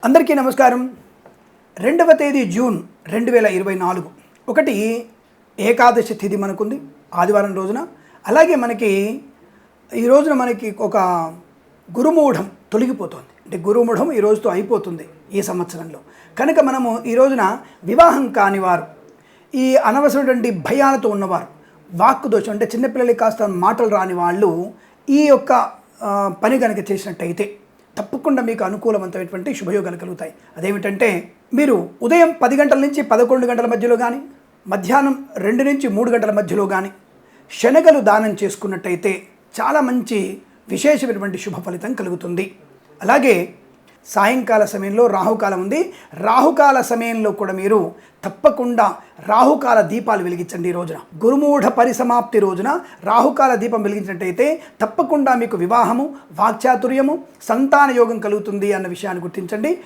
అందరికీ నమస్కారం. 2వ తేదీ జూన్ 2024 ఒకటి ఏకాదశి తిథి మనకుంది ఆదివారం రోజున. అలాగే ఈ రోజున మనకి ఒక గురుమూఢం తొలగిపోతుంది. అంటే గురుమూఢం ఈ రోజుతో అయిపోతుంది ఈ సంవత్సరంలో. కనుక మనము ఈ రోజున వివాహం కానివారు, ఈ అనవసరమైనటువంటి భయాలతో ఉన్నవారు, వాక్కు దోషం అంటే చిన్నపిల్లలకి కాస్త మాటలు రాని వాళ్ళు ఈ యొక్క పని కనుక చేసినట్టయితే తప్పకుండా మీకు అనుకూలవంతమైనటువంటి శుభయోగాలు కలుగుతాయి. అదేమిటంటే మీరు ఉదయం 10 గంటల నుంచి 11 గంటల మధ్యలో కానీ, మధ్యాహ్నం 2 నుంచి 3 గంటల మధ్యలో కానీ శనగలు దానం చేసుకున్నట్టయితే చాలా మంచి విశేషమైనటువంటి శుభ ఫలితం కలుగుతుంది. అలాగే సాయంకాల సమయంలో రాహుకాలం ఉంది. రాహుకాల సమయంలో కూడా మీరు తప్పకుండా రాహుకాల దీపాలు వెలిగించండి. ఈ రోజున గురుమూఢ పరిసమాప్తి రోజున రాహుకాల దీపం వెలిగించినట్టయితే తప్పకుండా మీకు వివాహము, వాక్చాతుర్యము, సంతాన యోగం కలుగుతుంది అన్న విషయాన్ని గుర్తించండి.